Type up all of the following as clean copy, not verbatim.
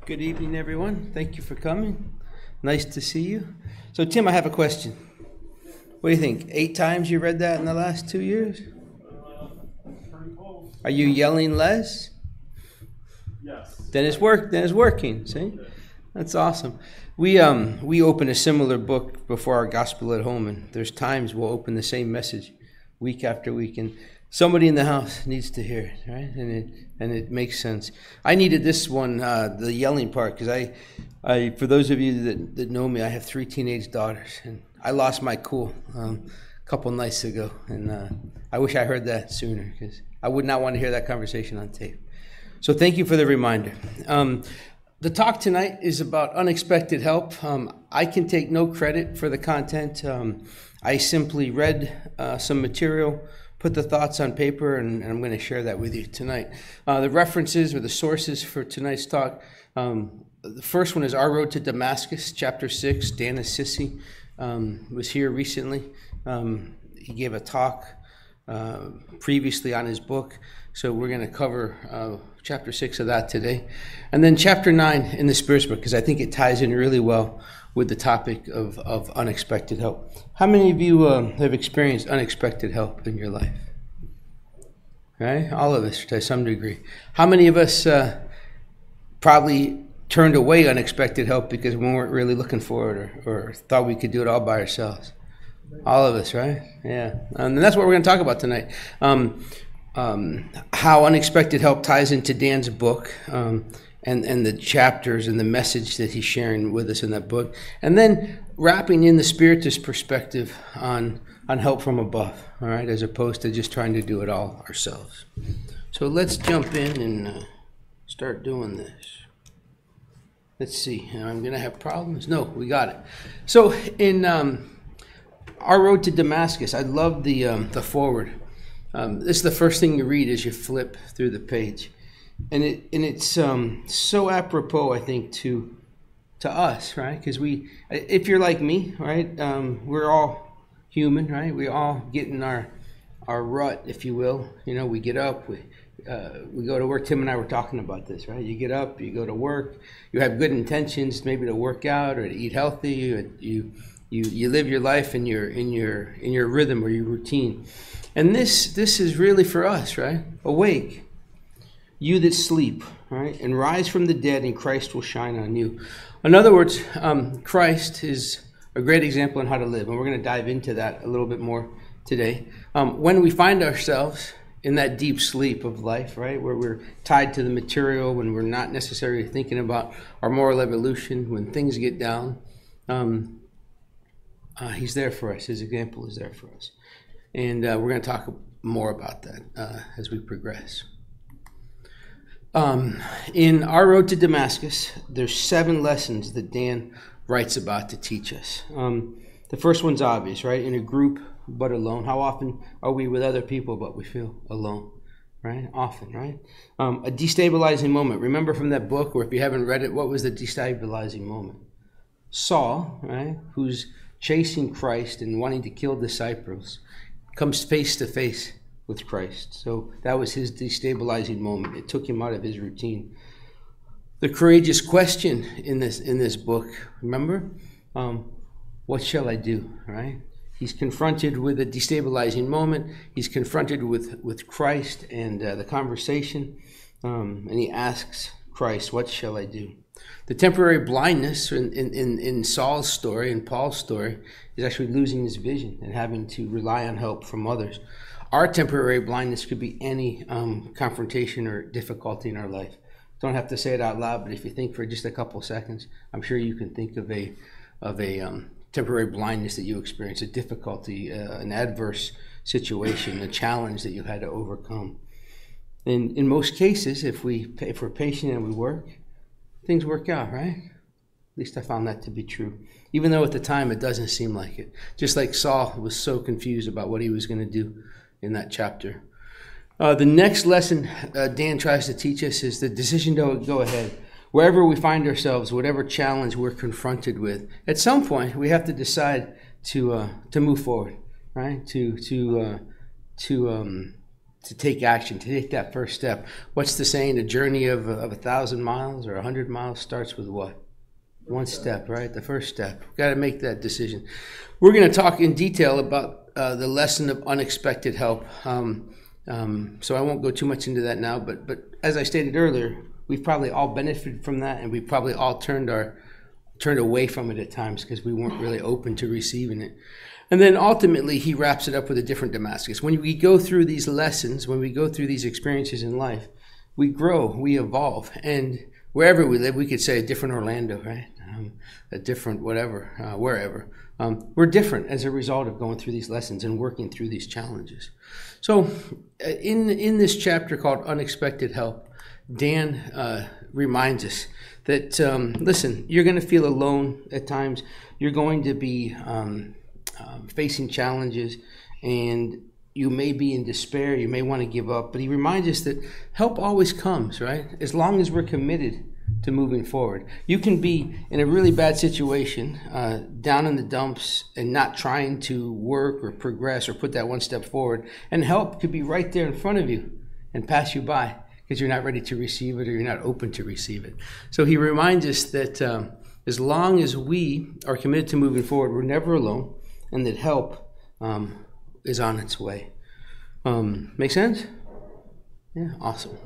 Good evening, everyone. Thank you for coming. Nice to see you. So, Tim, I have a question. What do you think? 8 times you read that in the last 2 years? Pretty close. Are you yelling less? Yes. Then it's working. See, that's awesome. We open a similar book before our gospel at home, and there's times we'll open the same message week after week, and somebody in the house needs to hear it, right? And it makes sense. I needed this one, the yelling part, because I for those of you that know me, I have 3 teenage daughters, and I lost my cool a couple nights ago, and I wish I heard that sooner, because I would not want to hear that conversation on tape. So thank you for the reminder. The talk tonight is about unexpected help. I can take no credit for the content. I simply read some material, put the thoughts on paper, and I'm going to share that with you tonight. The references or the sources for tonight's talk, the first one is Our Road to Damascus, chapter 6. Dan Assisi was here recently. He gave a talk previously on his book, so we're going to cover chapter 6 of that today. And then chapter 9 in the Spirit's book, because I think it ties in really well with the topic of unexpected help. How many of you have experienced unexpected help in your life? Right? All of us to some degree. How many of us probably turned away unexpected help because we weren't really looking for it or thought we could do it all by ourselves? All of us, right? Yeah. And that's what we're going to talk about tonight. How unexpected help ties into Dan's book, and the chapters and the message that he's sharing with us in that book. And then wrapping in the Spiritist perspective on help from above, all right, as opposed to just trying to do it all ourselves. So let's jump in and start doing this. Let's see. I'm going to have problems. No, we got it. So in Our Road to Damascus, I love the foreword. This is the first thing you read as you flip through the page. And it's so apropos, I think, to us, right? Because if you're like me, right, we're all human, right? We all get in our rut, if you will. You know, we get up, we go to work. Tim and I were talking about this, right? You get up, you go to work, you have good intentions, maybe to work out or to eat healthy. You live your life in your rhythm or your routine. And this is really for us, right? Awake, you that sleep, right? And rise from the dead, and Christ will shine on you. In other words, Christ is a great example on how to live, and we're going to dive into that a little bit more today. When we find ourselves in that deep sleep of life, right, where we're tied to the material, when we're not necessarily thinking about our moral evolution, when things get down, he's there for us. His example is there for us. And we're going to talk more about that as we progress. In Our Road to Damascus, there's 7 lessons that Dan writes about to teach us. The first one's obvious, right? In a group, but alone. How often are we with other people, but we feel alone, right? Often, right? A destabilizing moment. Remember from that book, or if you haven't read it, what was the destabilizing moment? Saul, right, who's chasing Christ and wanting to kill disciples, comes face to face with Christ. So that was his destabilizing moment. It took him out of his routine. The courageous question in this book, remember? What shall I do, right? He's confronted with a destabilizing moment. He's confronted with Christ and the conversation, and he asks Christ, what shall I do? The temporary blindness in Saul's story, in Paul's story, is actually losing his vision and having to rely on help from others. Our temporary blindness could be any confrontation or difficulty in our life. Don't have to say it out loud, but if you think for just a couple seconds, I'm sure you can think of a temporary blindness that you experience, a difficulty, an adverse situation, a challenge that you had to overcome. And in most cases, if we're patient and we work, things work out, right? At least I found that to be true. Even though at the time it doesn't seem like it. Just like Saul was so confused about what he was going to do in that chapter. The next lesson Dan tries to teach us is the decision to go ahead. Wherever we find ourselves, whatever challenge we're confronted with, at some point we have to decide to move forward, right? To to take action, to take that first step. What's the saying? A journey of 1,000 miles or 100 miles starts with what? One step, right? The first step. We've got to make that decision. We're going to talk in detail about the lesson of unexpected help. So I won't go too much into that now, but as I stated earlier, we've probably all benefited from that, and we've probably all turned away from it at times because we weren't really open to receiving it. And then ultimately, he wraps it up with a different Damascus. When we go through these lessons, when we go through these experiences in life, we grow, we evolve, and wherever we live, we could say a different Orlando, right? A different whatever, wherever. We're different as a result of going through these lessons and working through these challenges. So in this chapter called Unexpected Help, Dan reminds us that, listen, you're going to feel alone at times. You're going to be facing challenges, and you may be in despair. You may want to give up. But he reminds us that help always comes, right? As long as we're committed to moving forward. You can be in a really bad situation, down in the dumps, and not trying to work or progress or put that one step forward. And help could be right there in front of you and pass you by because you're not ready to receive it or you're not open to receive it. So he reminds us that as long as we are committed to moving forward, we're never alone, and that help is on its way. Make sense? Yeah, awesome.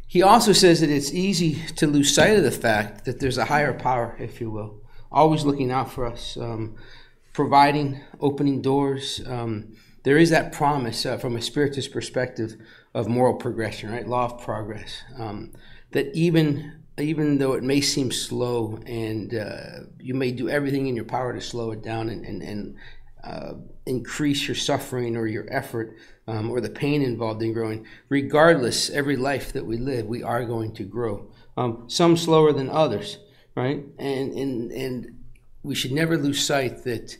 He also says that it's easy to lose sight of the fact that there's a higher power, if you will, always looking out for us, providing, opening doors. There is that promise from a spiritist perspective of moral progression, right? Law of progress. That even though it may seem slow and you may do everything in your power to slow it down and increase your suffering or your effort or the pain involved in growing, regardless, every life that we live, we are going to grow. Some slower than others, right? And we should never lose sight that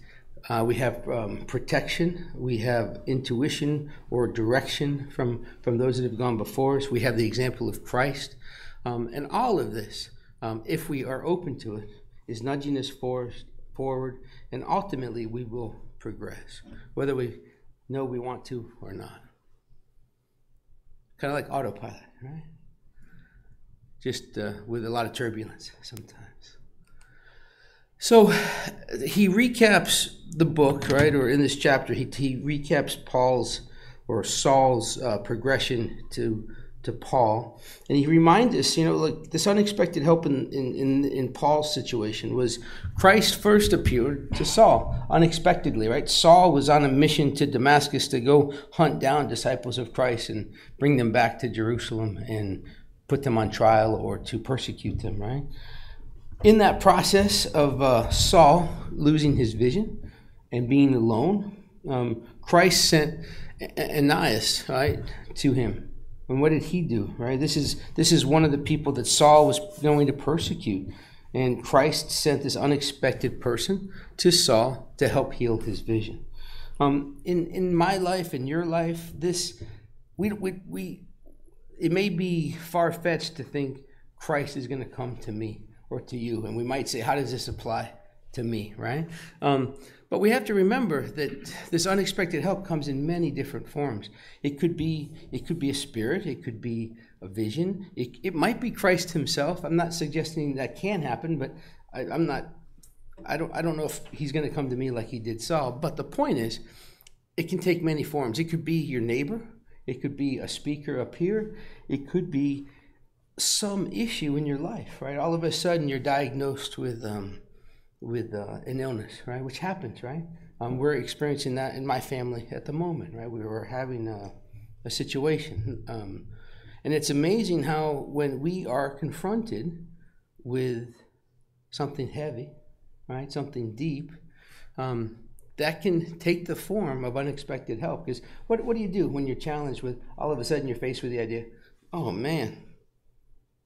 we have protection, we have intuition or direction from those that have gone before us. We have the example of Christ. And all of this, if we are open to it, is nudging us forward, and ultimately we will progress, whether we know we want to or not. Kind of like autopilot, right? Just with a lot of turbulence sometimes. So he recaps the book, right? Or in this chapter, he recaps Paul's or Saul's progression to Paul, and he reminds us, like this unexpected help in Paul's situation was Christ first appeared to Saul unexpectedly, right? Saul was on a mission to Damascus to go hunt down disciples of Christ and bring them back to Jerusalem and put them on trial or to persecute them, right? In that process of Saul losing his vision and being alone, Christ sent Ananias, right, to him. And what did he do, right? This is one of the people that Saul was going to persecute. And Christ sent this unexpected person to Saul to help heal his vision. In my life, in your life, it may be far-fetched to think Christ is going to come to me or to you. And we might say, how does this apply to me, right? But we have to remember that this unexpected help comes in many different forms. It could be a spirit. It could be a vision. It might be Christ himself. I'm not suggesting that can happen, but I don't know if he's going to come to me like he did Saul. But the point is, it can take many forms. It could be your neighbor. It could be a speaker up here. It could be some issue in your life, right? All of a sudden, you're diagnosed with an illness, right? Which happens, right? We're experiencing that in my family at the moment, right? We were having a situation. And it's amazing how when we are confronted with something heavy, right? Something deep, that can take the form of unexpected help. Because what do you do when you're challenged with, all of a sudden you're faced with the idea, oh man,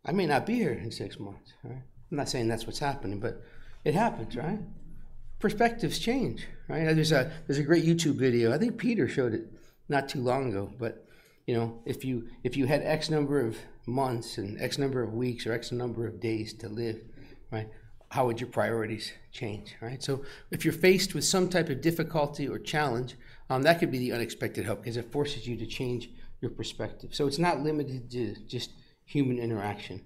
I may not be here in 6 months, right? I'm not saying that's what's happening, but it happens, right? Perspectives change, right? There's a great YouTube video. I think Peter showed it not too long ago. But if you had X number of months and X number of weeks or X number of days to live, right? how would your priorities change, right? So if you're faced with some type of difficulty or challenge, that could be the unexpected help because it forces you to change your perspective. So it's not limited to just human interaction.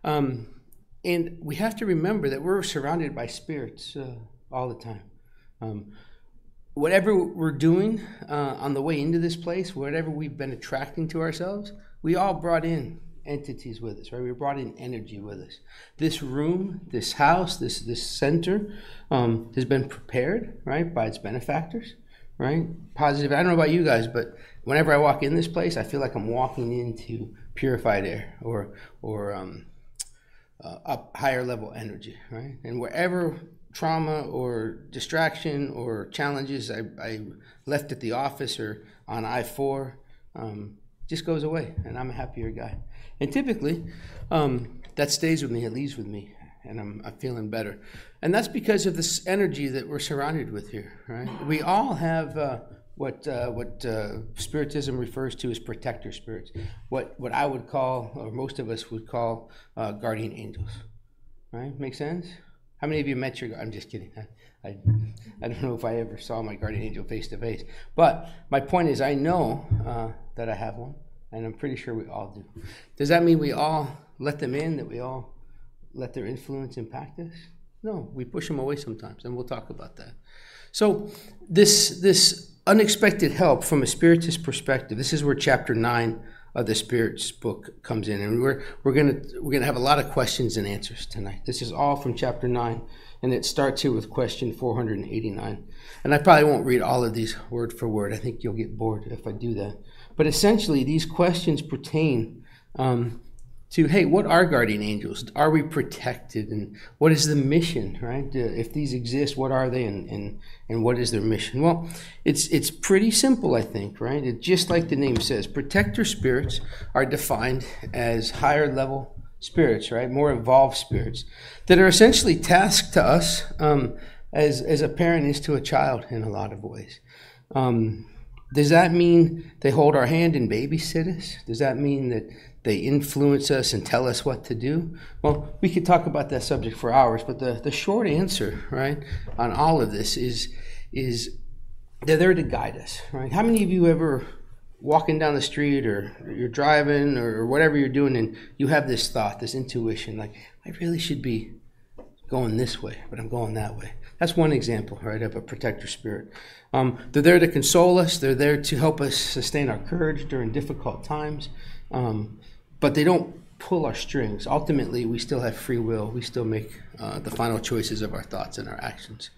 And we have to remember that we're surrounded by spirits all the time. Whatever we're doing on the way into this place, whatever we've been attracting to ourselves, we all brought in entities with us, right? We brought in energy with us. This room, this house, this center has been prepared, right, by its benefactors, right? Positive. I don't know about you guys, but whenever I walk in this place, I feel like I'm walking into purified air or up higher level energy, right? And wherever trauma or distraction or challenges I left at the office or on I-4 just goes away, and I'm a happier guy. And typically, that stays with me, it leaves with me, and I'm feeling better. And that's because of this energy that we're surrounded with here, right? We all have what Spiritism refers to as protector spirits, what I would call, or most of us would call, guardian angels, right? Make sense? How many of you met your, I'm just kidding. I don't know if I ever saw my guardian angel face to face. But my point is I know that I have one, and I'm pretty sure we all do. Does that mean we all let them in, that we all let their influence impact us? No, we push them away sometimes, and we'll talk about that. So this unexpected help from a spiritist perspective, this is where chapter 9 of the Spirit's book comes in, and we're gonna have a lot of questions and answers tonight. This is all from chapter 9, and it starts here with question 489. And I probably won't read all of these word for word. I think you'll get bored if I do that. But essentially, these questions pertain to, hey, what are guardian angels? Are we protected? And what is the mission, right? If these exist, what are they, and what is their mission? Well, it's pretty simple, I think, right? It's just like the name says. Protector spirits are defined as higher level spirits, right? More evolved spirits that are essentially tasked to us as a parent is to a child in a lot of ways. Does that mean they hold our hand and babysit us? Does that mean that they influence us and tell us what to do? Well, we could talk about that subject for hours, but the short answer, right, on all of this is they're there to guide us, right? How many of you ever walking down the street or you're driving or whatever you're doing and you have this thought, this intuition, like, I really should be going this way, but I'm going that way? That's one example, right, of a protector spirit. They're there to console us. They're there to help us sustain our courage during difficult times. But they don't pull our strings. Ultimately, we still have free will. We still make the final choices of our thoughts and our actions.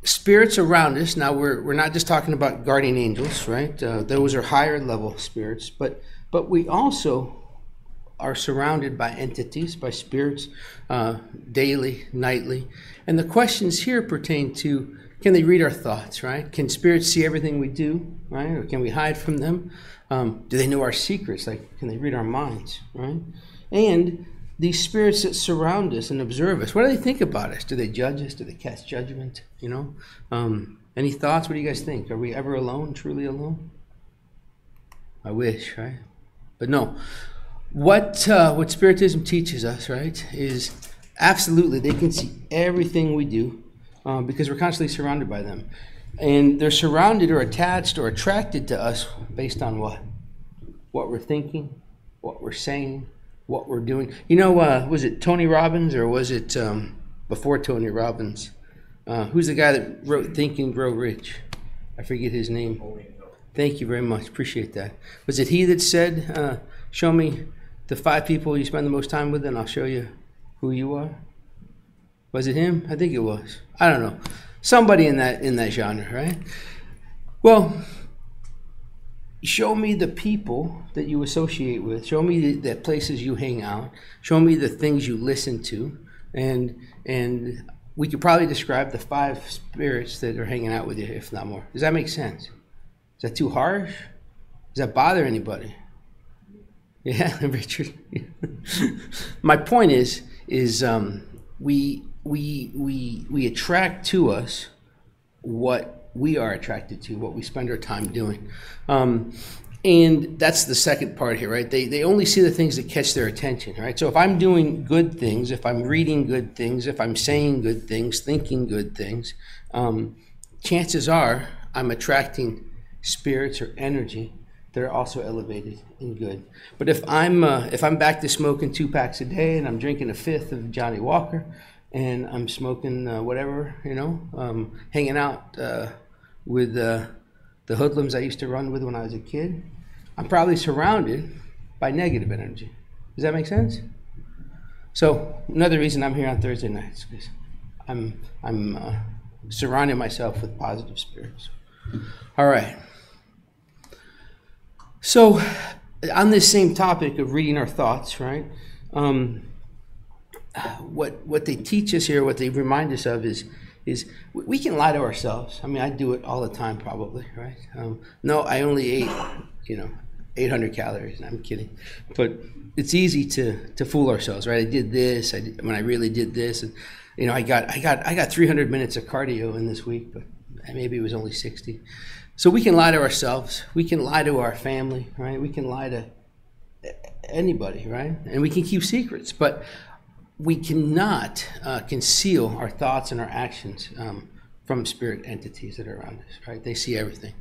Spirits around us, now we're not just talking about guardian angels, right? Those are higher level spirits, but we also are surrounded by entities, by spirits, daily, nightly. And the questions here pertain to, can they read our thoughts, right? Can spirits see everything we do, right? Or can we hide from them? Do they know our secrets? Like, can they read our minds, right? And these spirits that surround us and observe us, what do they think about us? Do they judge us? Do they cast judgment, you know? Any thoughts? What do you guys think? Are we ever alone, truly alone? I wish, right? But no. What Spiritism teaches us, right, is absolutely they can see everything we do because we're constantly surrounded by them. And they're surrounded or attached or attracted to us based on what? What we're thinking, what we're saying, what we're doing. You know, was it Tony Robbins or was it before Tony Robbins? Who's the guy that wrote Think and Grow Rich? I forget his name. Thank you very much. Appreciate that. Was it he that said, show me the 5 people you spend the most time with and I'll show you who you are? Was it him? I think it was. I don't know. Somebody in that genre, right? Well, show me the people that you associate with. Show me the places you hang out. Show me the things you listen to. And we could probably describe the 5 spirits that are hanging out with you, if not more. Does that make sense? Is that too harsh? Does that bother anybody? Yeah, Richard. My point is we attract to us what we are attracted to, what we spend our time doing. And that's the second part here, right? They only see the things that catch their attention, right? So if I'm doing good things, if I'm reading good things, if I'm saying good things, thinking good things, chances are I'm attracting spirits or energy that are also elevated and good. But if I'm back to smoking 2 packs a day and I'm drinking a fifth of Johnny Walker and I'm smoking whatever, hanging out with the hoodlums I used to run with when I was a kid, I'm probably surrounded by negative energy. Does that make sense? So another reason I'm here on Thursday nights, because I'm surrounding myself with positive spirits. All right. So on this same topic of reading our thoughts, right? What they teach us here, what they remind us of is we can lie to ourselves. I mean, I do it all the time probably, right? No, I only ate, 800 calories. I'm kidding. But it's easy to fool ourselves, right? I did this when I really did this. And, I got 300 minutes of cardio in this week, but maybe it was only 60. So we can lie to ourselves. We can lie to our family, right? We can lie to anybody, right? And we can keep secrets, but we cannot conceal our thoughts and our actions from spirit entities that are around us, right? They see everything.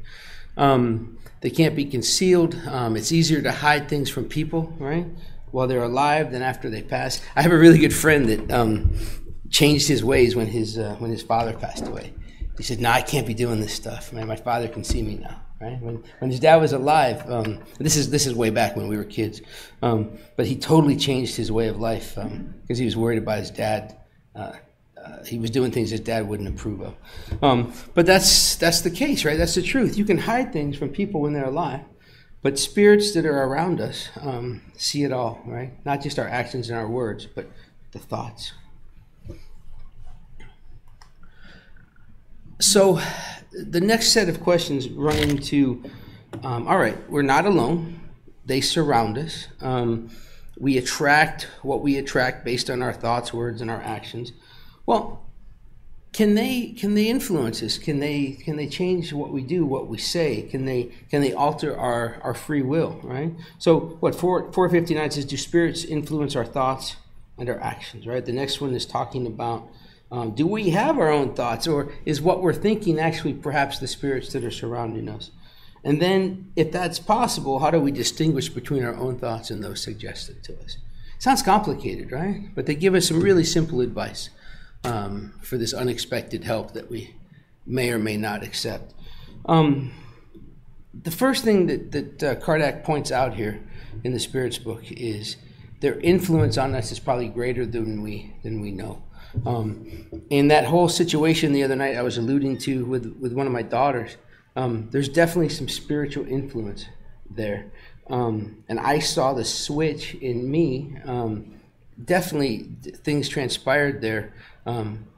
They can't be concealed. It's easier to hide things from people, right, while they're alive than after they pass. I have a really good friend that changed his ways when his father passed away. He said, "No, I can't be doing this stuff. Man, my father can see me now." Right? When his dad was alive, this is way back when we were kids, but he totally changed his way of life because he was worried about his dad. He was doing things his dad wouldn't approve of. But that's the case, right? That's the truth. You can hide things from people when they're alive, but spirits that are around us see it all, right? Not just our actions and our words, but the thoughts. So the next set of questions run into, all right, we're not alone. They surround us. We attract what we attract based on our thoughts, words, and our actions. Well, can they influence us? Can they change what we do, what we say? Can they alter our free will, right? So what 459 says, do spirits influence our thoughts and our actions, right? The next one is talking about, do we have our own thoughts, or is what we're thinking actually perhaps the spirits that are surrounding us? And then, if that's possible, how do we distinguish between our own thoughts and those suggested to us? Sounds complicated, right? But they give us some really simple advice for this unexpected help that we may or may not accept. The first thing that Kardec points out here in the Spirits book is their influence on us is probably greater than we know. In that whole situation the other night I was alluding to with one of my daughters, there's definitely some spiritual influence there. And I saw the switch in me. Definitely things transpired there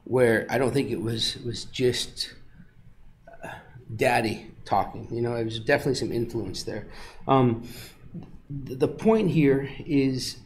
where I don't think it was just daddy talking. It was definitely some influence there. The point here is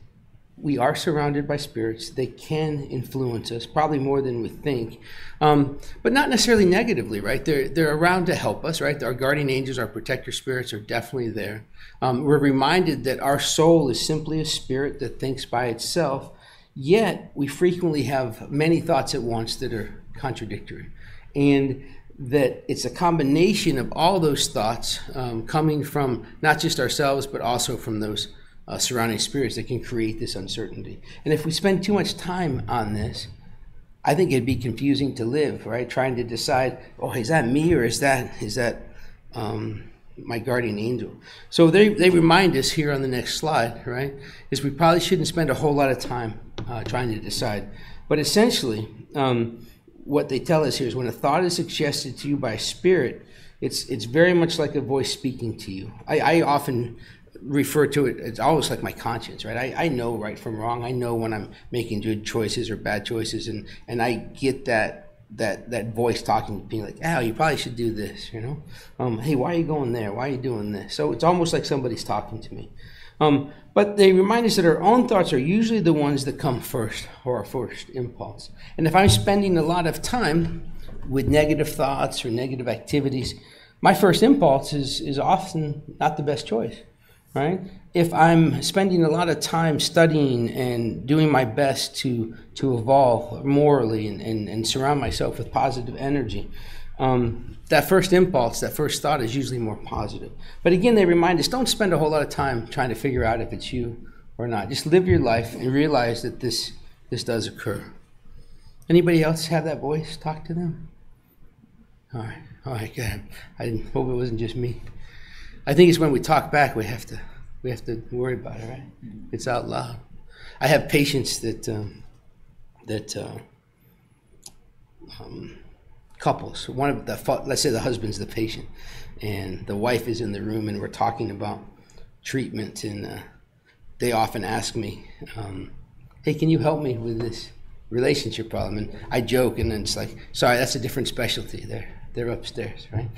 we are surrounded by spirits. They can influence us, probably more than we think, but not necessarily negatively, right? They're around to help us, right? Our guardian angels, our protector spirits are definitely there. We're reminded that our soul is simply a spirit that thinks by itself, yet we frequently have many thoughts at once that are contradictory. And that it's a combination of all those thoughts coming from not just ourselves, but also from those surrounding spirits that can create this uncertainty. And if we spend too much time on this, I think it'd be confusing to live, right? Trying to decide, is that me or is that my guardian angel? So they remind us here on the next slide, right, is we probably shouldn't spend a whole lot of time trying to decide. But essentially, what they tell us here is when a thought is suggested to you by a spirit, it's very much like a voice speaking to you. I often refer to it, it's always like my conscience, right? I know right from wrong. I know when I'm making good choices or bad choices, and I get that voice talking to me like, you probably should do this, hey, why are you going there? Why are you doing this? So it's almost like somebody's talking to me. But they remind us that our own thoughts are usually the ones that come first, or our first impulse. And if I'm spending a lot of time with negative thoughts or negative activities, my first impulse is often not the best choice, right? If I'm spending a lot of time studying and doing my best to evolve morally and surround myself with positive energy, that first impulse, that first thought is usually more positive. But again, they remind us, don't spend a whole lot of time trying to figure out if it's you or not. Just live your life and realize that this does occur. Anybody else have that voice? Talk to them. All right, good. I hope it wasn't just me. I think it's when we talk back we have to worry about it, right? It's out loud. I have patients that couples. One of the, let's say the husband's the patient, and the wife is in the room, and we're talking about treatment, and they often ask me, "Hey, can you help me with this relationship problem?" And I joke, and then it's like, "Sorry, that's a different specialty. They're upstairs, right?"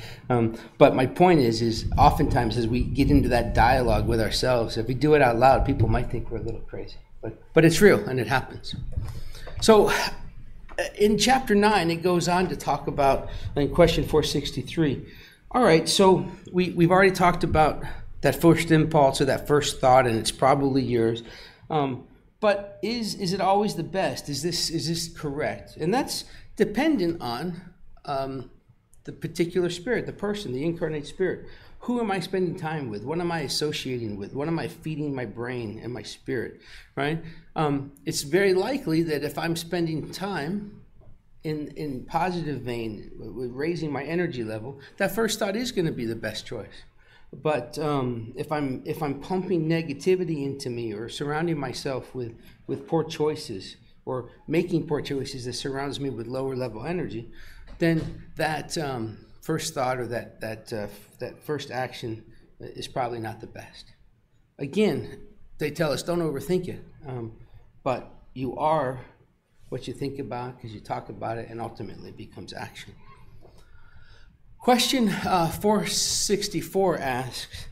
But my point is oftentimes as we get into that dialogue with ourselves, if we do it out loud, people might think we're a little crazy, but it's real and it happens. So in chapter 9, it goes on to talk about, in question 463. All right, so we've already talked about that first impulse or that first thought, and it's probably yours. But is it always the best? Is this correct? And that's dependent on the particular spirit, the person, the incarnate spirit. Who am I spending time with? What am I associating with? What am I feeding my brain and my spirit, right? It's very likely that if I'm spending time in positive vein, with raising my energy level, that first thought is going to be the best choice. But if I'm pumping negativity into me or surrounding myself with poor choices or making poor choices that surrounds me with lower level energy, then that first thought or that first action is probably not the best. Again, they tell us don't overthink it, but you are what you think about because you talk about it, and ultimately it becomes action. Question 464 asks,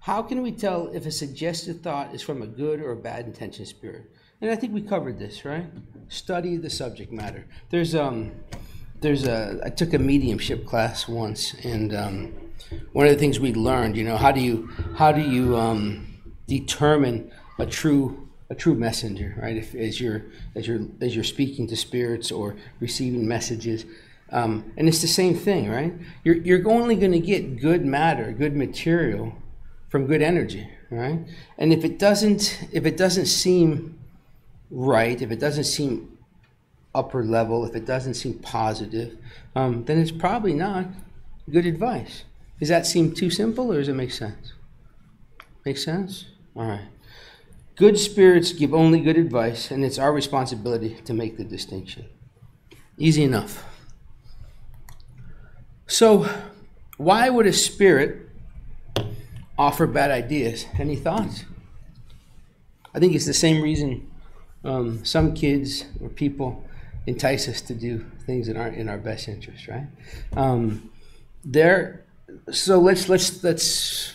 how can we tell if a suggested thought is from a good or a bad intention spirit? And I think we covered this, right? Study the subject matter. I took a mediumship class once, and one of the things we learned, how do you determine a true messenger, right? As you're speaking to spirits or receiving messages, and it's the same thing, right? You're only going to get good matter, good material from good energy, right? And if it doesn't seem right, if it doesn't seem upper level, if it doesn't seem positive, then it's probably not good advice. Does that seem too simple, or does it make sense? Make sense? All right. Good spirits give only good advice, and it's our responsibility to make the distinction. Easy enough. So, why would a spirit offer bad ideas? Any thoughts? I think it's the same reason some kids or people entice us to do things that aren't in our best interest, right? So let's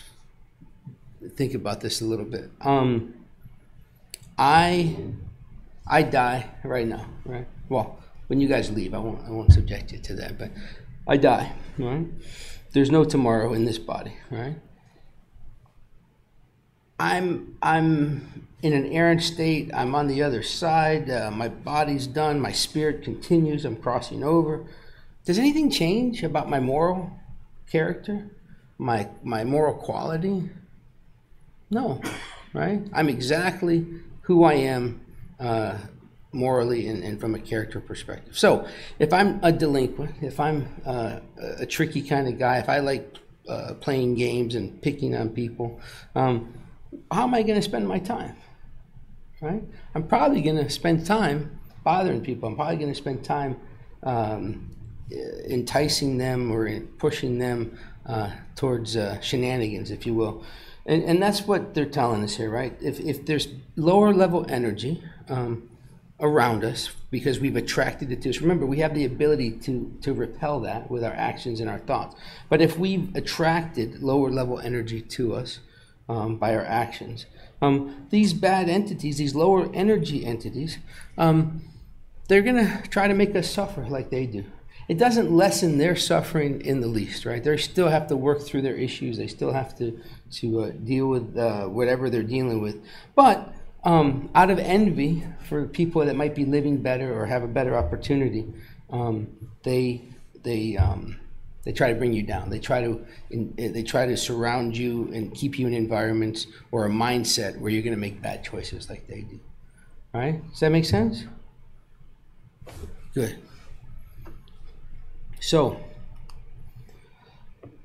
think about this a little bit. I die right now, right? Well, when you guys leave, I won't subject you to that, but I die, right? There's no tomorrow in this body, right? I'm in an errant state. I'm on the other side. My body's done. My spirit continues. I'm crossing over. Does anything change about my moral character, my moral quality? No, right? I'm exactly who I am morally and from a character perspective. So if I'm a delinquent, if I'm a tricky kind of guy, if I like playing games and picking on people, how am I going to spend my time, right? I'm probably going to spend time bothering people. I'm probably going to spend time enticing them or pushing them towards shenanigans, if you will. And that's what they're telling us here, right? If there's lower level energy around us because we've attracted it to us, remember, we have the ability to repel that with our actions and our thoughts. But if we've attracted lower level energy to us, by our actions, these bad entities, these lower energy entities, they're going to try to make us suffer like they do. it doesn't lessen their suffering in the least, right? They still have to work through their issues. They still have to deal with whatever they're dealing with. But out of envy for people that might be living better or have a better opportunity, they try to bring you down. They try to surround you and keep you in environments or a mindset where you're going to make bad choices like they do. All right? Does that make sense? Good. So,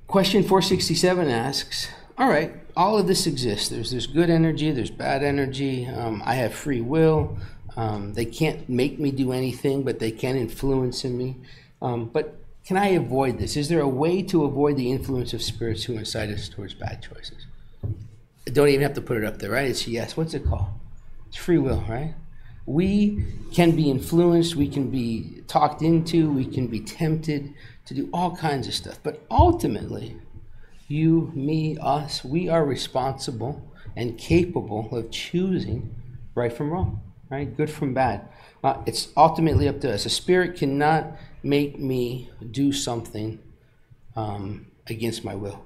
question 467 asks, all right, all of this exists. There's good energy, there's bad energy. I have free will. They can't make me do anything, but they can influence in me. But can I avoid this? Is there a way to avoid the influence of spirits who incite us towards bad choices? Don't even have to put it up there, right? It's yes. What's it called? It's free will, right? We can be influenced, we can be talked into, we can be tempted to do all kinds of stuff. But ultimately, you, me, us, we are responsible and capable of choosing right from wrong, right? Good from bad. It's ultimately up to us. A spirit cannot make me do something against my will.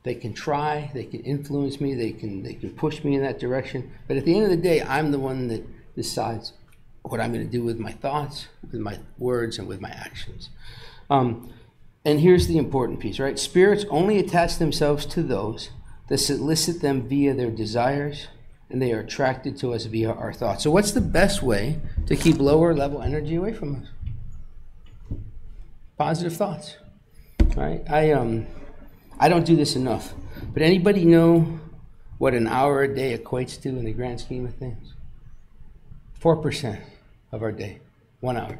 They can try, they can influence me, they can push me in that direction. But at the end of the day, I'm the one that decides what I'm going to do with my thoughts, with my words, and with my actions. And here's the important piece, right? Spirits only attach themselves to those that solicit them via their desires, and they are attracted to us via our thoughts. So what's the best way to keep lower level energy away from us? Positive thoughts, right? I don't do this enough, but anybody know what an hour a day equates to in the grand scheme of things? 4% of our day, 1 hour.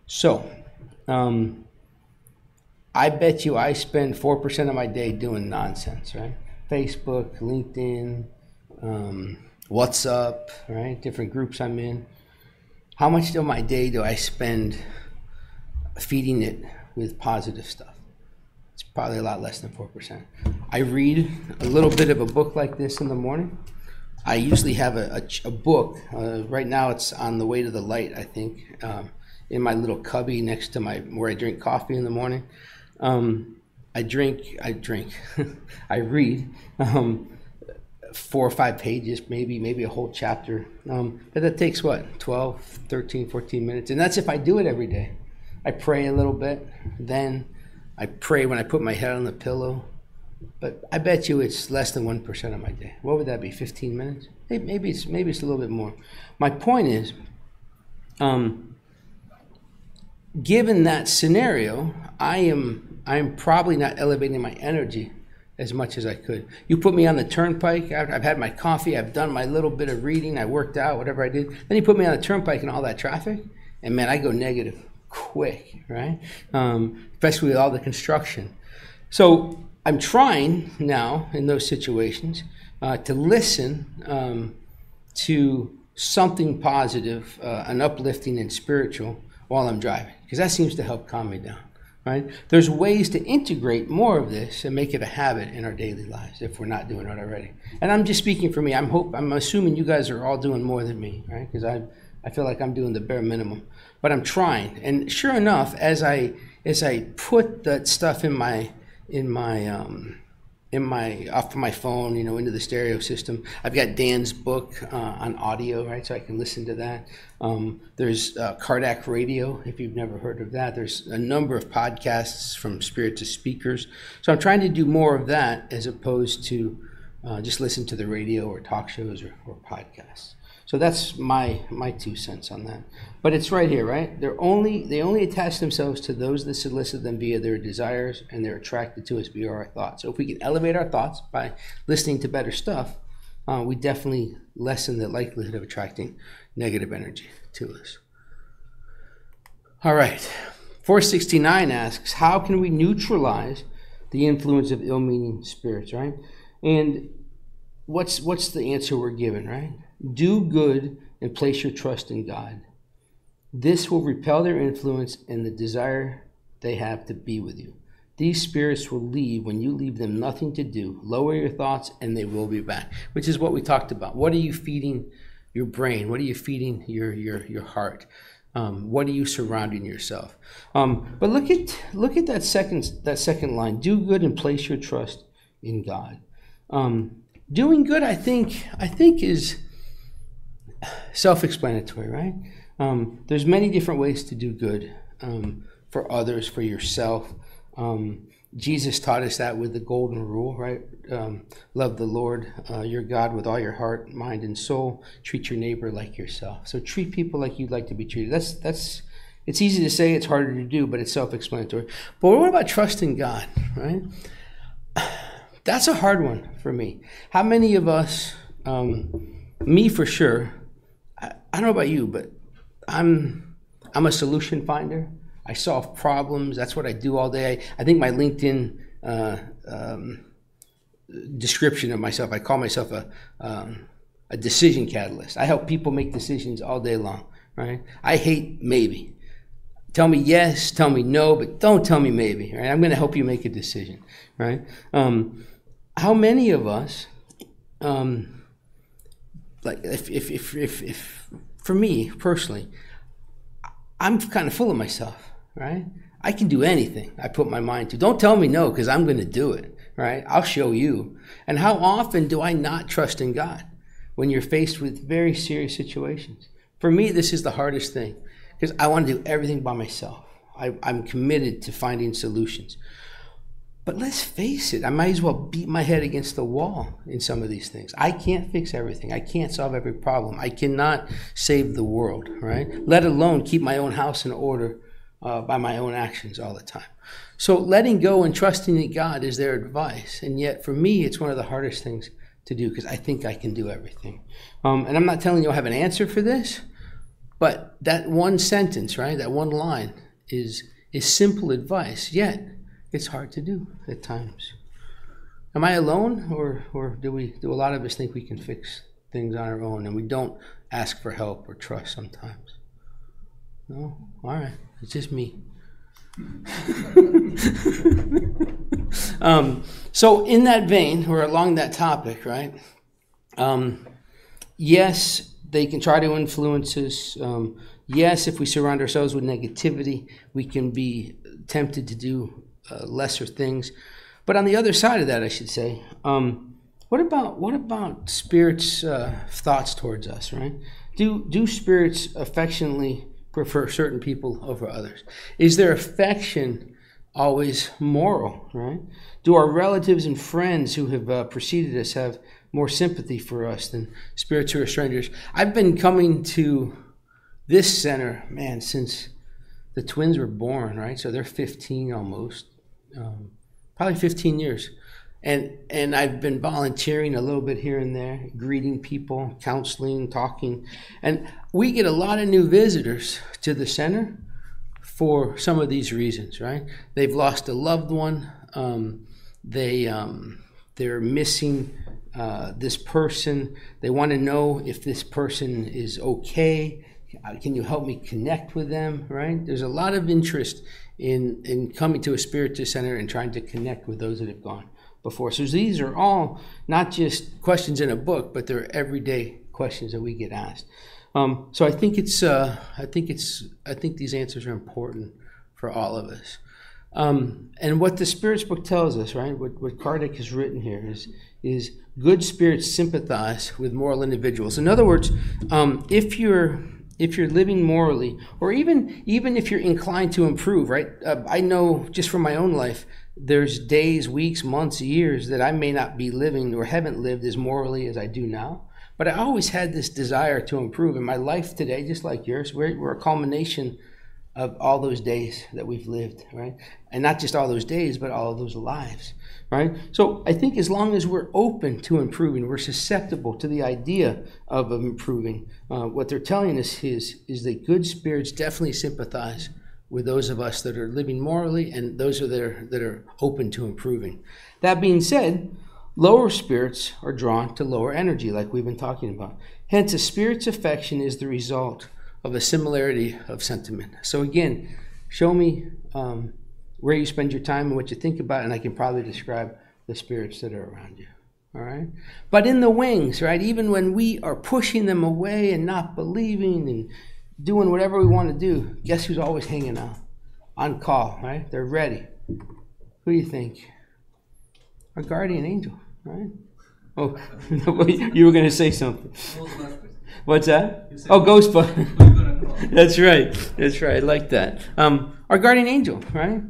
So, I bet you I spend 4% of my day doing nonsense, right? Facebook, LinkedIn, WhatsApp, right? Different groups I'm in. How much of my day do I spend feeding it with positive stuff? It's probably a lot less than 4%. I read a little bit of a book like this in the morning. I usually have a book. Right now it's on the way to the light, I think, in my little cubby next to where I drink coffee in the morning. I read 4 or 5 pages, maybe a whole chapter. But that takes 12, 13, 14 minutes. And that's if I do it every day. I pray a little bit. Then I pray when I put my head on the pillow. But I bet you it's less than 1% of my day. What would that be, 15 minutes? Maybe it's a little bit more. My point is, given that scenario, I am probably not elevating my energy as much as I could. You put me on the turnpike, I've had my coffee, I've done my little bit of reading, I worked out, whatever I did. Then you put me on the turnpike and all that traffic, and man, I go negative quick, right? Especially with all the construction. So I'm trying now in those situations to listen to something positive, and uplifting and spiritual while I'm driving, because that seems to help calm me down, right? There's ways to integrate more of this and make it a habit in our daily lives if we're not doing it already. And I'm just speaking for me. I'm assuming you guys are all doing more than me, right? Because I feel like I'm doing the bare minimum, but I'm trying. And sure enough, as I put that stuff in my off my phone, into the stereo system. I've got Dan's book on audio, right? So I can listen to that. There's Cardac Radio, if you've never heard of that. There's a number of podcasts from Spirit to Speakers. So I'm trying to do more of that as opposed to just listen to the radio or talk shows or podcasts. So that's my 2 cents on that. But it's right here, right? They only attach themselves to those that solicit them via their desires, and they're attracted to us via our thoughts. So if we can elevate our thoughts by listening to better stuff, we definitely lessen the likelihood of attracting negative energy to us. All right. 469 asks, how can we neutralize the influence of ill-meaning spirits, right? And what's the answer we're given, right? Do good and place your trust in God. This will repel their influence and the desire they have to be with you. These spirits will leave when you leave them nothing to do. Lower your thoughts and they will be back, which is what we talked about. What are you feeding your brain? What are you feeding your heart? What are you surrounding yourself? But look at that second line. Do good and place your trust in God. Doing good, I think is self-explanatory, right? There's many different ways to do good for others, for yourself. Jesus taught us that with the golden rule, right? Love the Lord your God with all your heart, mind, and soul. Treat your neighbor like yourself. So treat people like you'd like to be treated. That's it's easy to say, it's harder to do, but it's self-explanatory. But what about trusting God, right? That's a hard one for me. How many of us, me for sure, I don't know about you, but I'm a solution finder. I solve problems. That's what I do all day. I think my LinkedIn description of myself, I call myself a decision catalyst. I help people make decisions all day long, right? I hate maybe. Tell me yes, tell me no, but don't tell me maybe, right? I'm going to help you make a decision, right? How many of us, like if for me personally, I'm kind of full of myself, right? I can do anything I put my mind to. Don't tell me no, because I'm going to do it, right? I'll show you. And how often do I not trust in God when you're faced with very serious situations? For me, this is the hardest thing, because I want to do everything by myself. I'm committed to finding solutions. But let's face it, I might as well beat my head against the wall in some of these things. I can't fix everything. I can't solve every problem. I cannot save the world, right? Let alone keep my own house in order by my own actions all the time. So letting go and trusting in God is their advice. And yet for me, it's one of the hardest things to do, because I think I can do everything. And I'm not telling you I have an answer for this, but that one sentence, right, that one line is simple advice, yet it's hard to do at times. Am I alone, or do a lot of us think we can fix things on our own and we don't ask for help or trust sometimes? No? All right. It's just me. So in that vein, or along that topic, right? Yes, they can try to influence us. Yes, if we surround ourselves with negativity, we can be tempted to do lesser things. But on the other side of that, I should say, what about spirits' thoughts towards us, right? Do spirits affectionately prefer certain people over others? Is their affection always moral, right? Do our relatives and friends who have preceded us have more sympathy for us than spirits who are strangers? I've been coming to this center, man, since the twins were born, right? So they're 15 almost, probably 15 years. And I've been volunteering a little bit here and there, greeting people, counseling, talking. And we get a lot of new visitors to the center for some of these reasons, right? They've lost a loved one. They're missing this person. They want to know if this person is okay. Can you help me connect with them, right? There's a lot of interest in coming to a spiritual center and trying to connect with those that have gone before. So these are all not just questions in a book, but they're everyday questions that we get asked. So I think these answers are important for all of us. And what the Spirits book tells us, right? What Kardec has written here is good spirits sympathize with moral individuals. In other words, if you're living morally, or even if you're inclined to improve, right? I know just from my own life, there's days, weeks, months, years that I may not be living or haven't lived as morally as I do now. But I always had this desire to improve. And my life today, just like yours, we're a culmination of all those days that we've lived, right? And not just all those days, but all of those lives, right? So I think as long as we're open to improving, we're susceptible to the idea of improving, what they're telling us is that good spirits definitely sympathize with those of us that are living morally and those that are open to improving. That being said, lower spirits are drawn to lower energy, like we've been talking about. Hence, a spirit's affection is the result of a similarity of sentiment. So again, show me where you spend your time and what you think about, and I can probably describe the spirits that are around you. All right? But in the wings, right, even when we are pushing them away and not believing and doing whatever we want to do, guess who's always hanging out? On call, right? They're ready. Who do you think? Our guardian angel, right? Oh, you were going to say something. What's that? Oh, Ghostbusters. That's right. That's right. I like that. Our guardian angel, right?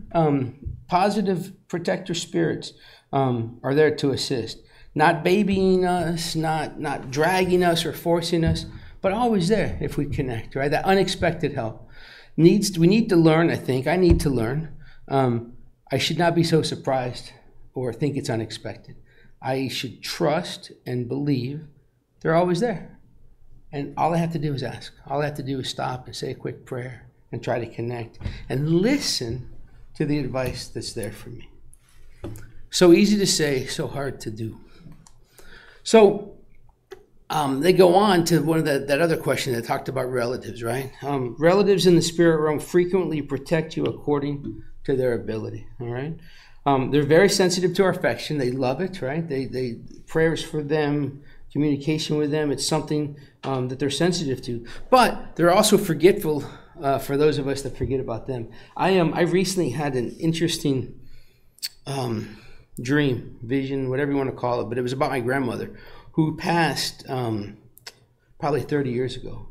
Positive protector spirits are there to assist. Not babying us, not dragging us or forcing us, but always there if we connect, right? That unexpected help. We need to learn, I think. I need to learn. I should not be so surprised or think it's unexpected. I should trust and believe they're always there. And all I have to do is ask. All I have to do is stop and say a quick prayer and try to connect and listen to the advice that's there for me. So easy to say, so hard to do. So they go on to one of that other question that talked about relatives, right? Relatives in the spirit realm frequently protect you according to their ability, all right? They're very sensitive to our affection. They love it, right? They prayers for them, communication with them. It's something that they're sensitive to. But they're also forgetful for those of us that forget about them. I recently had an interesting dream, vision, whatever you want to call it, but it was about my grandmother who passed probably 30 years ago.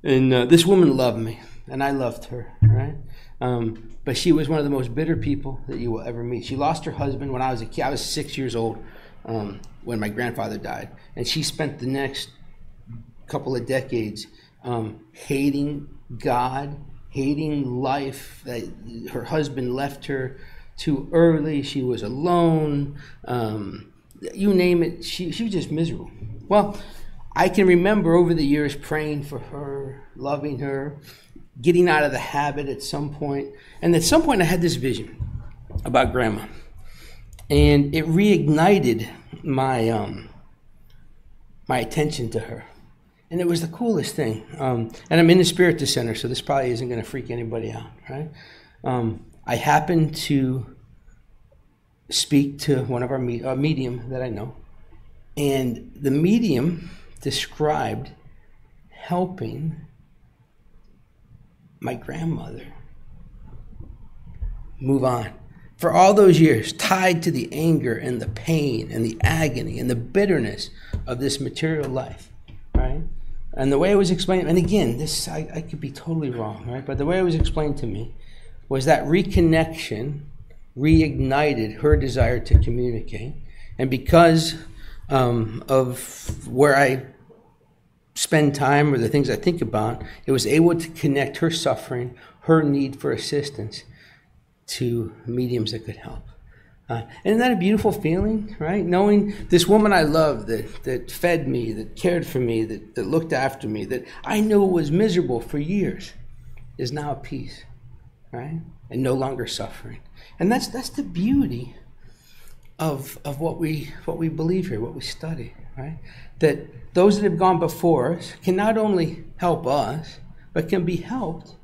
And this woman loved me, and I loved her, right? But she was one of the most bitter people that you will ever meet. She lost her husband when I was a kid. I was 6 years old when my grandfather died. And she spent the next couple of decades hating God, hating life. That her husband left her too early. She was alone. You name it. She was just miserable. Well, I can remember over the years praying for her, loving her, getting out of the habit at some point. And at some point I had this vision about Grandma. And it reignited my my attention to her. And it was the coolest thing. And I'm in the Spirit Center, so this probably isn't going to freak anybody out, right? I happened to speak to one of our medium that I know. And the medium described helping my grandmother move on. For all those years, tied to the anger and the pain and the agony and the bitterness of this material life, right? And the way it was explained, and again, this I could be totally wrong, right? But the way it was explained to me was that reconnection reignited her desire to communicate. And because of where I spend time or the things I think about, it was able to connect her suffering, her need for assistance to mediums that could help. Isn't that a beautiful feeling, right? Knowing this woman I love that fed me, that cared for me, that looked after me, that I knew was miserable for years, is now at peace, right? And no longer suffering. And that's the beauty of what we believe here, what we study, right? That those that have gone before us can not only help us, but can be helped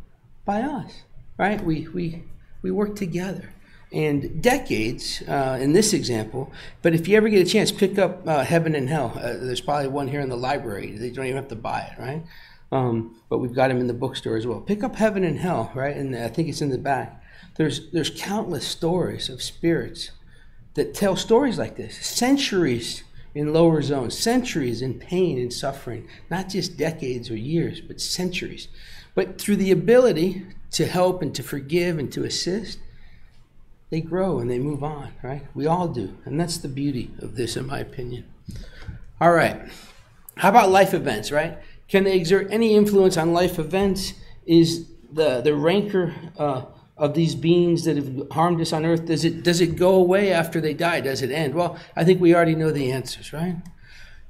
by us, right? We work together. And decades, in this example, but if you ever get a chance, pick up Heaven and Hell. There's probably one here in the library. They don't even have to buy it, right? But we've got them in the bookstore as well. Pick up Heaven and Hell, right? And I think it's in the back. There's countless stories of spirits that tell stories like this. Centuries in lower zones, centuries in pain and suffering, not just decades or years, but centuries. But through the ability to help and to forgive and to assist, they grow and they move on, right? We all do. And that's the beauty of this, in my opinion. All right. How about life events, right? Can they exert any influence on life events? Is the rancor of these beings that have harmed us on earth, does it go away after they die? Does it end? Well, I think we already know the answers, right?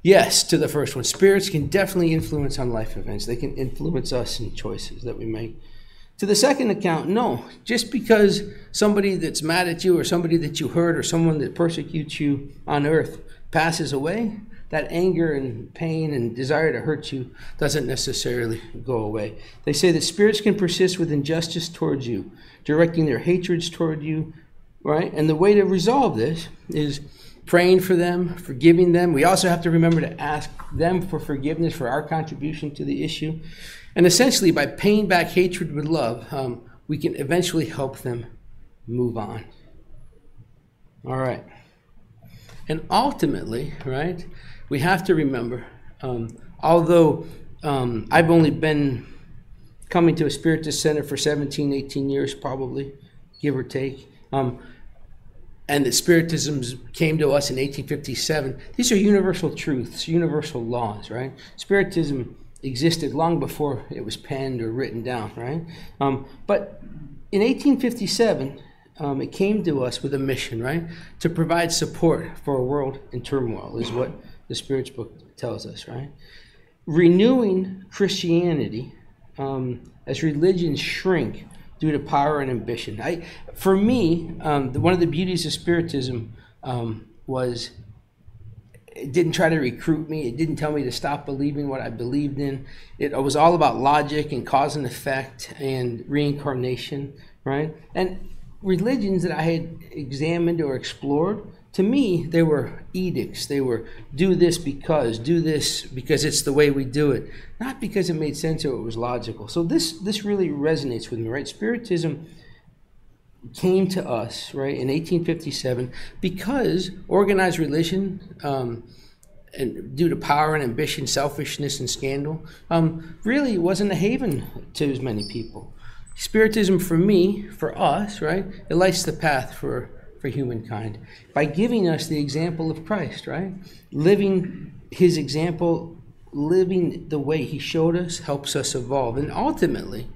Yes, to the first one. Spirits can definitely influence on life events. They can influence us in choices that we make. To the second account, no. Just because somebody that's mad at you or somebody that you hurt or someone that persecutes you on earth passes away, that anger and pain and desire to hurt you doesn't necessarily go away. They say that spirits can persist with injustice towards you, directing their hatreds toward you, right? And the way to resolve this is praying for them, forgiving them. We also have to remember to ask them for forgiveness for our contribution to the issue. And essentially, by paying back hatred with love, we can eventually help them move on. All right. And ultimately, right, we have to remember, although I've only been coming to a Spiritist center for 17, 18 years probably, give or take, and that Spiritism came to us in 1857, these are universal truths, universal laws, right? Spiritism existed long before it was penned or written down, right? But in 1857, it came to us with a mission, right? To provide support for a world in turmoil is what the Spirit's book tells us, right? Renewing Christianity as religions shrink due to power and ambition. For me, one of the beauties of Spiritism was it didn't try to recruit me. It didn't tell me to stop believing what I believed in. It was all about logic and cause and effect and reincarnation, right? And religions that I had examined or explored, to me, they were edicts. They were do this because it's the way we do it, not because it made sense or it was logical. So this really resonates with me, right? Spiritism came to us, right, in 1857 because organized religion, and due to power and ambition, selfishness and scandal, really wasn't a haven to as many people. Spiritism for me, for us, right, it lights the path for humankind by giving us the example of Christ, right? Living his example, living the way he showed us helps us evolve. And ultimately,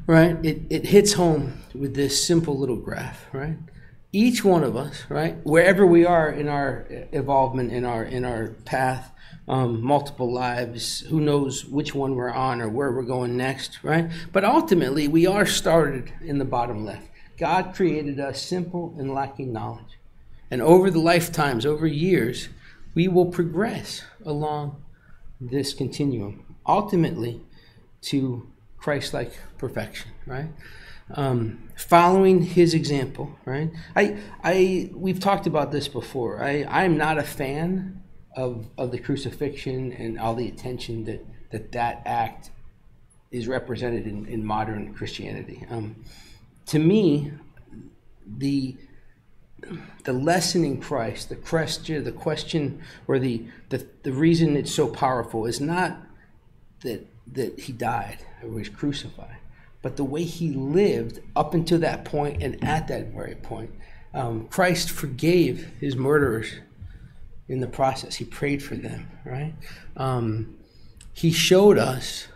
right, it hits home with this simple little graph, right? Each one of us, right, wherever we are in our evolvement, in our path, multiple lives, who knows which one we're on or where we're going next, right? But ultimately, we are started in the bottom left. God created us simple and lacking knowledge. And over the lifetimes, over years, we will progress along this continuum, ultimately to Christ-like perfection, right? Following his example, right? We've talked about this before. I'm not a fan of the crucifixion and all the attention that act is represented in modern Christianity. To me, the lesson in Christ, the question, or the reason it's so powerful is not that he died or was crucified, but the way he lived up until that point and at that very point. Christ forgave his murderers in the process. He prayed for them, right? He showed us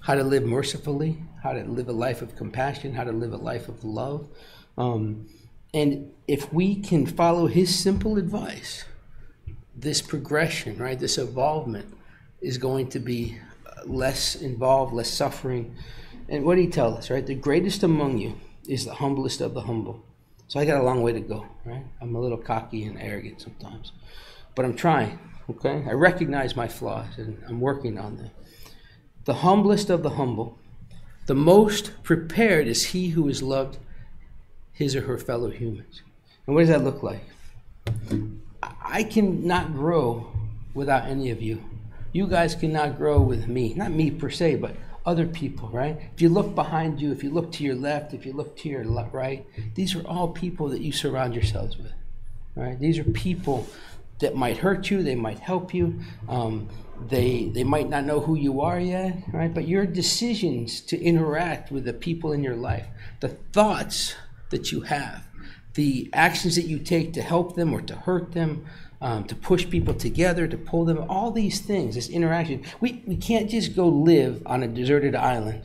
how to live mercifully, how to live a life of compassion, how to live a life of love. And if we can follow his simple advice, this progression, right, this evolvement is going to be less involved, less suffering. And what did he tell us, right? The greatest among you is the humblest of the humble. So I got a long way to go, right? I'm a little cocky and arrogant sometimes, but I'm trying, okay? I recognize my flaws and I'm working on them. The humblest of the humble, the most prepared is he who has loved his or her fellow humans. And what does that look like? I cannot grow without any of you. You guys cannot grow with me. Not me per se, but other people, right? If you look behind you, if you look to your left, if you look to your right, these are all people that you surround yourselves with, right? These are people that might hurt you, they might help you, they might not know who you are yet, right? But your decisions to interact with the people in your life, the thoughts that you have, the actions that you take to help them or to hurt them, to push people together, to pull them, all these things, this interaction. We can't just go live on a deserted island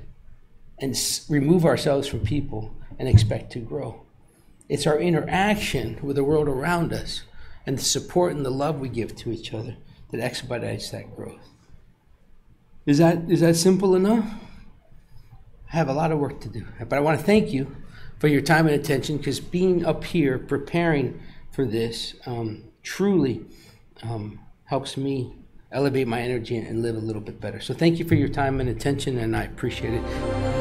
and remove ourselves from people and expect to grow. It's our interaction with the world around us and the support and the love we give to each other that expedites that growth. Is that simple enough? I have a lot of work to do, but I want to thank you for your time and attention, because being up here preparing for this truly helps me elevate my energy and live a little bit better. So thank you for your time and attention, and I appreciate it.